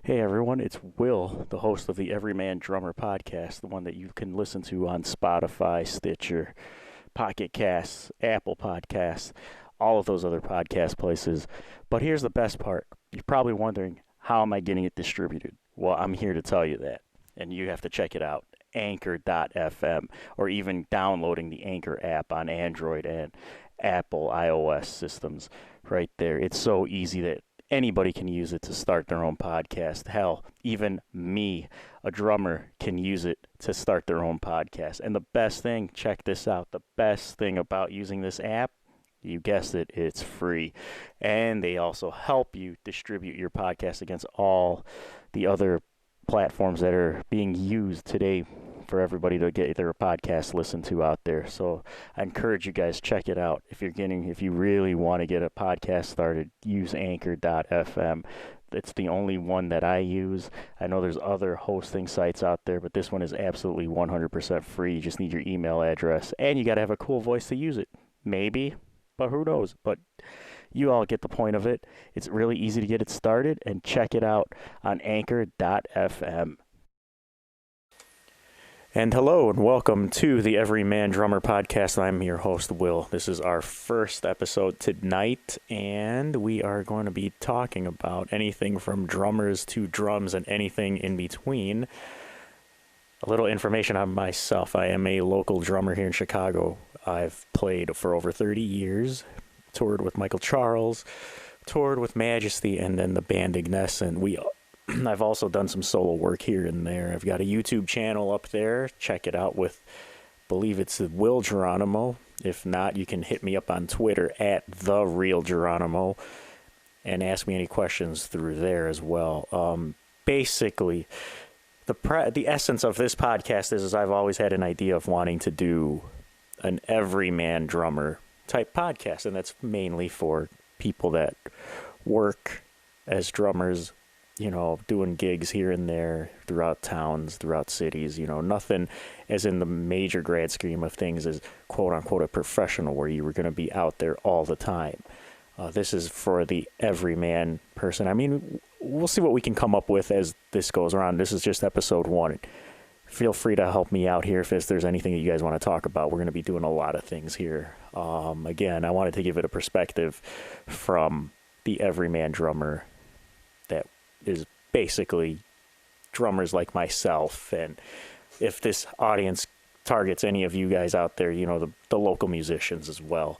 Hey everyone, it's Will, the host of the Everyman Drummer Podcast, the one that you can listen to on Spotify, Stitcher, Pocket Casts, Apple Podcasts, all of those other podcast places. But here's the best part. You're probably wondering, how am I getting it distributed? Well, I'm here to tell you that, and you have to check it out. Anchor.fm, or even downloading the Anchor app on Android and Apple iOS systems right there. It's so easy that anybody can use it to start their own podcast. Hell, even me, a drummer, can use it to start their own podcast. And the best thing, check this out, the best thing about using this app, you guessed it, it's free. And they also help you distribute your podcast against all the other platforms that are being used today for everybody to get their podcast listened to out there. So I encourage you guys, check it out. If you really want to get a podcast started, use Anchor.fm. It's the only one that I use. I know there's other hosting sites out there, but this one is absolutely 100% free. You just need your email address, and you got to have a cool voice to use it. Maybe, but who knows? But you all get the point of it. It's really easy to get it started, and check it out on Anchor.fm. And hello and welcome to the Everyman Drummer Podcast. I'm your host, Will. This is our first episode tonight, and we are going to be talking about anything from drummers to drums and anything in between. A little information on myself. I am a local drummer here in Chicago. I've played for over 30 years, toured with Michael Charles, toured with Majesty, and then the band Ignes, and I've also done some solo work here and there. I've got a YouTube channel up there. Check it out with, I believe it's Will Geronimo. If not, you can hit me up on Twitter at @TheRealGeronimo and ask me any questions through there as well. Basically, the essence of this podcast is I've always had an idea of wanting to do an Everyman Drummer type podcast, and that's mainly for people that work as drummers, you know, doing gigs here and there throughout towns, throughout cities, you know, nothing as in the major grand scheme of things as quote unquote a professional where you were going to be out there all the time. This is for the everyman person. I mean, we'll see what we can come up with as this goes around. This is just episode 1. Feel free to help me out here if there's anything that you guys want to talk about. We're going to be doing a lot of things here. Again, I wanted to give it a perspective from the everyman drummer that is basically drummers like myself. And if this audience targets any of you guys out there, you know, the local musicians as well.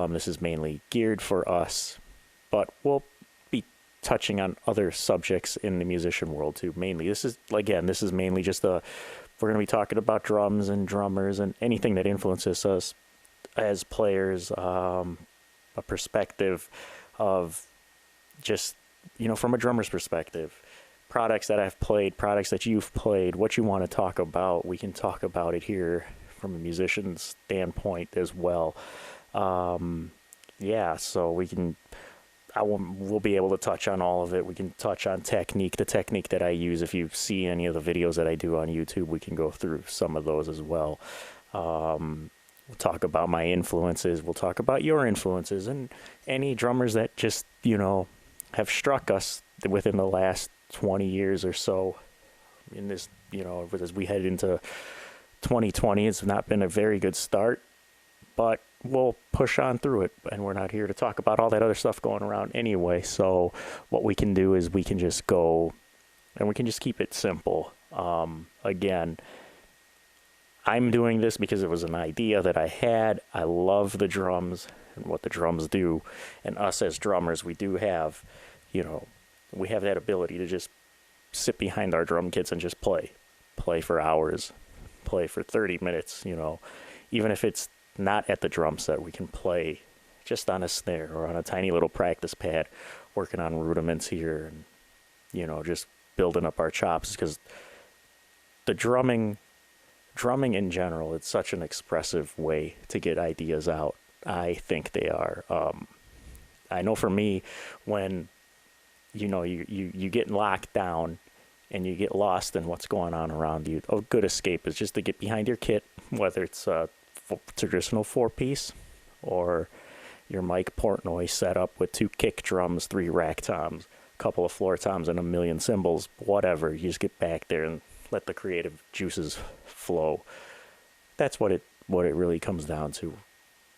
This is mainly geared for us, but we'll be touching on other subjects in the musician world too. Mainly, this is mainly just we're going to be talking about drums and drummers and anything that influences us as players, a perspective of just, you know, from a drummer's perspective, products that I've played, products that you've played, what you want to talk about, we can talk about it here from a musician's standpoint as well. So we'll be able to touch on all of it. We can touch on technique, the technique that I use. If you see any of the videos that I do on YouTube, we can go through some of those as well. We'll talk about my influences. We'll talk about your influences and any drummers that just, you know, have struck us within the last 20 years or so in this, you know, as we head into 2020. It's not been a very good start, but we'll push on through it, and we're not here to talk about all that other stuff going around anyway. So what we can do is we can just go and we can just keep it simple. Again, I'm doing this because it was an idea that I had. I love the drums and what the drums do, and us as drummers, we do have, you know, we have that ability to just sit behind our drum kits and just play for hours, play for 30 minutes, you know, even if it's not at the drum set, we can play just on a snare or on a tiny little practice pad, working on rudiments here and, you know, just building up our chops, because the drumming in general, it's such an expressive way to get ideas out. I think they are. I know for me, when, you know, you get locked down and you get lost in what's going on around you, a good escape is just to get behind your kit, whether it's a traditional 4-piece or your Mike Portnoy setup with 2 kick drums, 3 rack toms, couple of floor toms and a million cymbals, whatever. You just get back there and let the creative juices flow. That's what it really comes down to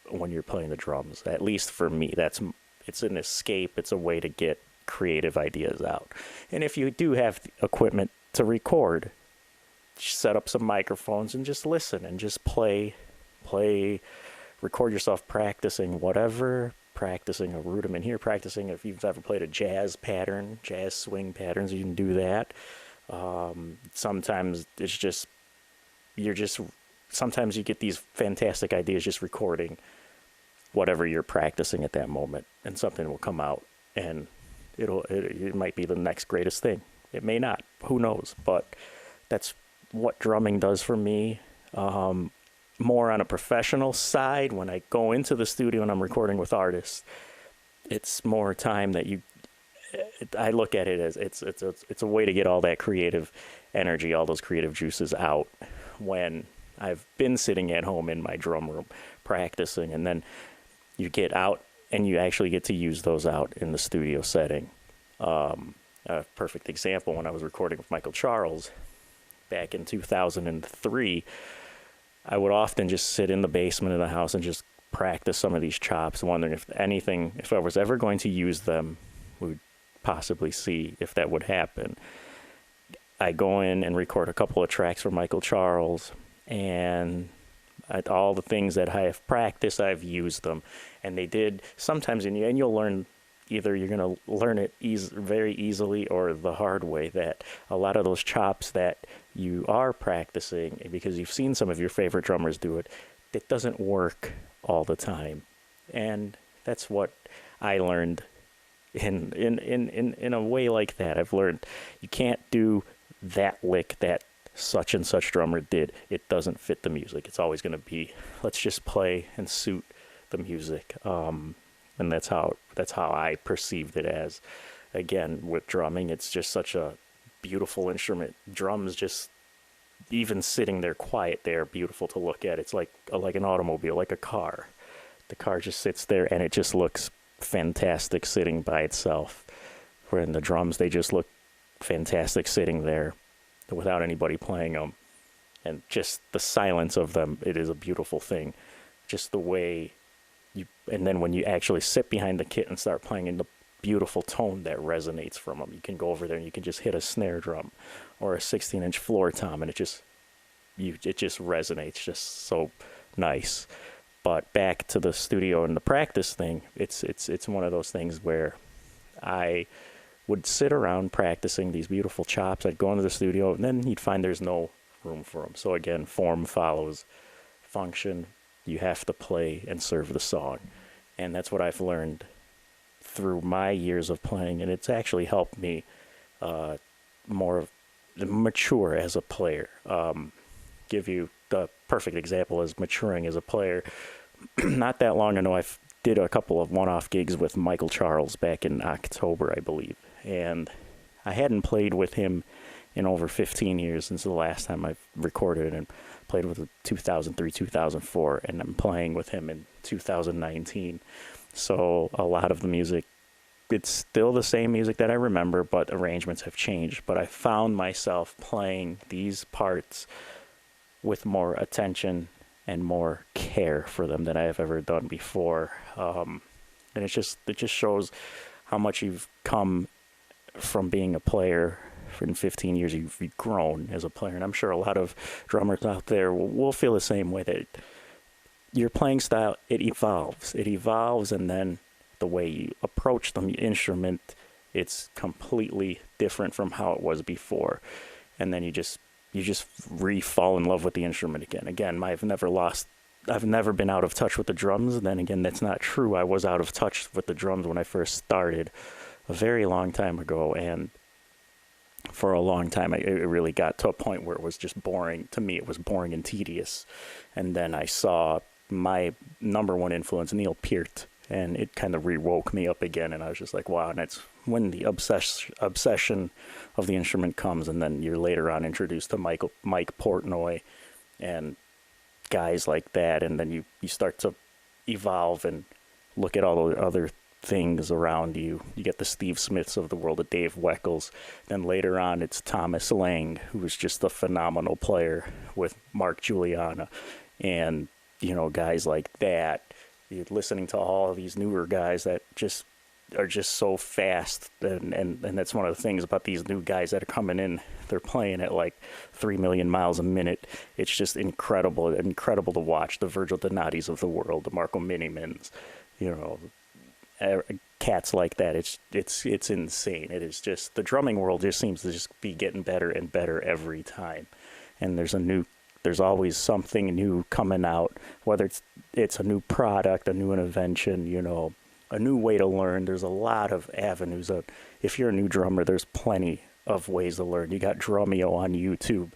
when you're playing the drums. At least for me, it's an escape. It's a way to get creative ideas out. And if you do have equipment to record, set up some microphones and just listen and just play, record yourself practicing whatever, practicing a rudiment here, practicing if you've ever played a jazz swing patterns, you can do that. Sometimes it's just, sometimes you get these fantastic ideas just recording whatever you're practicing at that moment, and something will come out, and it might be the next greatest thing. It may not, who knows, but that's what drumming does for me. More on a professional side, when I go into the studio and I'm recording with artists, it's more time that I look at it as it's a way to get all that creative energy, all those creative juices out when I've been sitting at home in my drum room practicing, and then you get out and you actually get to use those out in the studio setting. A perfect example, when I was recording with Michael Charles back in 2003, I would often just sit in the basement of the house and just practice some of these chops, wondering if I was ever going to use them, we would possibly see if that would happen. I go in and record a couple of tracks for Michael Charles, and all the things that I have practiced, I've used them. And they did sometimes, and you'll learn, either you're going to learn it very easily or the hard way, that a lot of those chops that you are practicing, because you've seen some of your favorite drummers do it, it doesn't work all the time. And that's what I learned in a way like that. I've learned you can't do that lick that such and such drummer did. It doesn't fit the music. It's always going to be, let's just play and suit the music. And that's how I perceived it as. Again, with drumming, it's just such a beautiful instrument. Drums, just even sitting there quiet, they're beautiful to look at. It's like an automobile, like a car. The car just sits there and it just looks fantastic sitting by itself. Where in the drums, they just look fantastic sitting there without anybody playing them. And just the silence of them, it is a beautiful thing. Just the way and then when you actually sit behind the kit and start playing in the beautiful tone that resonates from them, you can go over there and you can just hit a snare drum or a 16-inch floor tom, and it just resonates just so nice. But back to the studio and the practice thing, it's one of those things where I would sit around practicing these beautiful chops. I'd go into the studio, and then you'd find there's no room for them. So again, form follows function. You have to play and serve the song. And that's what I've learned through my years of playing, and it's actually helped me more mature as a player. Give you the perfect example as maturing as a player. Not that long ago, I did a couple of one-off gigs with Michael Charles back in October, I believe. And I hadn't played with him in over 15 years since the last time I've recorded and played with him 2003, 2004, and I'm playing with him in 2019. So a lot of the music, it's still the same music that I remember, but arrangements have changed. But I found myself playing these parts with more attention and more care for them than I have ever done before. And it just shows how much you've come from being a player. In 15 years, you've grown as a player. And I'm sure a lot of drummers out there will feel the same way, that your playing style, it evolves. It evolves, and then the way you approach the instrument, it's completely different from how it was before. And then you just fall in love with the instrument again. Again, I've never been out of touch with the drums. And then again, that's not true. I was out of touch with the drums when I first started a very long time ago. And for a long time, it really got to a point where it was just boring. To me, it was boring and tedious. And then I saw my number one influence, Neil Peart, and it kind of rewoke me up again. And I was just like, wow. And that's when the obsession of the instrument comes. And then you're later on introduced to Mike Portnoy and guys like that. And then you start to evolve and look at all the other things around you. You get the Steve Smiths of the world, the Dave Weckels. Then later on, it's Thomas Lang, who was just a phenomenal player with Mark Juliana. And, guys like that. You're listening to all of these newer guys that just are just so fast. And that's one of the things about these new guys that are coming in. They're playing at like 3 million miles a minute. It's just incredible to watch. The Virgil Donatis of the world, the Marco Minimans, cats like that. It's insane. It is just, the drumming world just seems to just be getting better and better every time. And there's always something new coming out, whether it's a new product, a new invention, a new way to learn. There's a lot of avenues. If you're a new drummer, there's plenty of ways to learn. You got Drumeo on YouTube,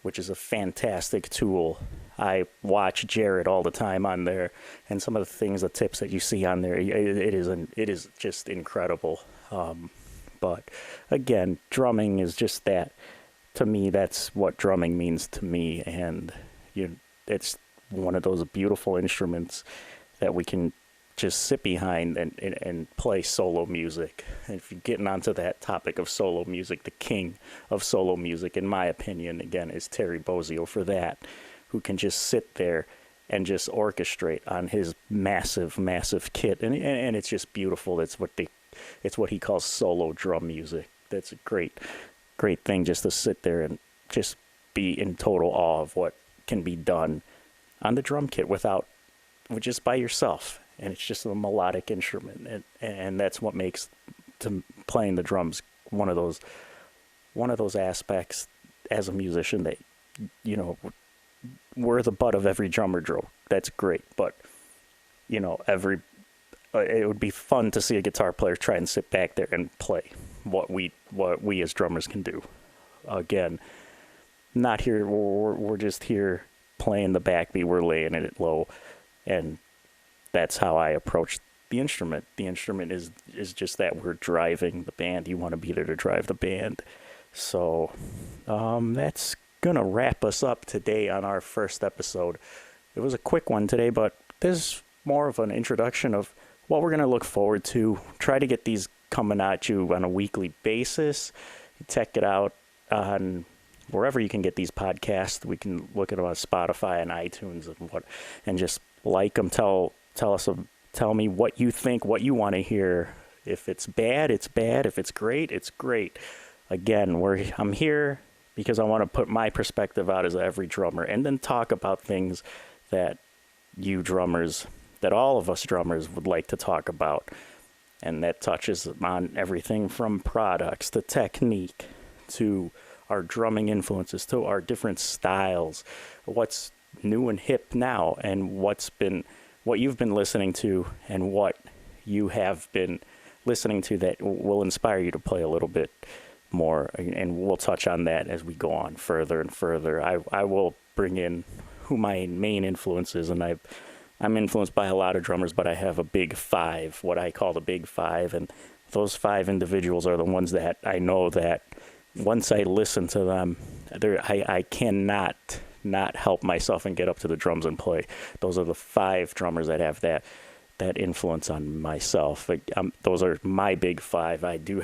which is a fantastic tool. I watch Jared all the time on there, and some of the tips that you see on there, it is just incredible. But again, drumming is just that. To me, that's what drumming means to me, and it's one of those beautiful instruments that we can just sit behind and play solo music. And if you're getting onto that topic of solo music, the king of solo music, in my opinion, again, is Terry Bozzio for that, who can just sit there and just orchestrate on his massive, massive kit. And it's just beautiful. It's what he calls solo drum music. That's a great thing, just to sit there and just be in total awe of what can be done on the drum kit just by yourself. And it's just a melodic instrument, and that's what makes playing the drums one of those aspects as a musician that we're the butt of every drummer drill. That's great, but it would be fun to see a guitar player try and sit back there and play what we as drummers can do. Again, not here. We're just here playing the backbeat. We're laying it low, and that's how I approach the instrument. The instrument is just that we're driving the band. You want to be there to drive the band. So that's going to wrap us up today on our first episode. It was a quick one today, but this is more of an introduction of what we're going to look forward to. Try to get these coming at you on a weekly basis. Check it out on wherever you can get these podcasts. We can look at them on Spotify and iTunes and just like them. Tell me what you think, what you want to hear. If it's bad, it's bad. If it's great, it's great. Again, I'm here because I want to put my perspective out as every drummer, and then talk about things that you drummers, that all of us drummers would like to talk about. And that touches on everything from products to technique to our drumming influences to our different styles, what's new and hip now, and what you've been listening to and what you have been listening to that will inspire you to play a little bit more. And we'll touch on that as we go on further and further. I will bring in who my main influence is, and I'm influenced by a lot of drummers, but I have a big five, what I call the big five. And those 5 individuals are the ones that I know that once I listen to them, I cannot not help myself and get up to the drums and play. Those are the 5 drummers that have that influence on myself. Those are my big 5. I do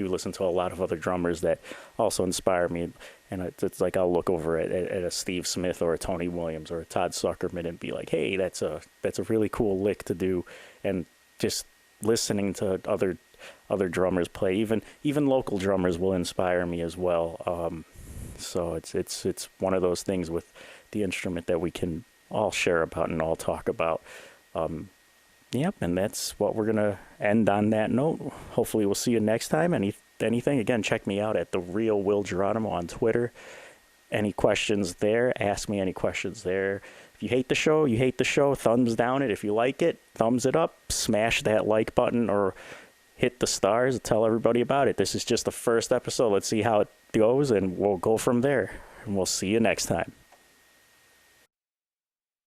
listen to a lot of other drummers that also inspire me. And it's like I'll look over at a Steve Smith or a Tony Williams or a Todd Suckerman and be like, hey, that's a really cool lick to do. And just listening to other drummers play, even local drummers, will inspire me as well. So it's one of those things with the instrument that we can all share about and all talk about. Yep, and that's what we're gonna end on that note. Hopefully, we'll see you next time. Anything, again, check me out at The Real Will Geronimo on Twitter. Any questions there, ask me any questions there. If you hate the show, you hate the show, thumbs down it. If you like it, thumbs it up, smash that like button or hit the stars, tell everybody about it. This is just the first episode. Let's see how it goes, and we'll go from there. And we'll see you next time.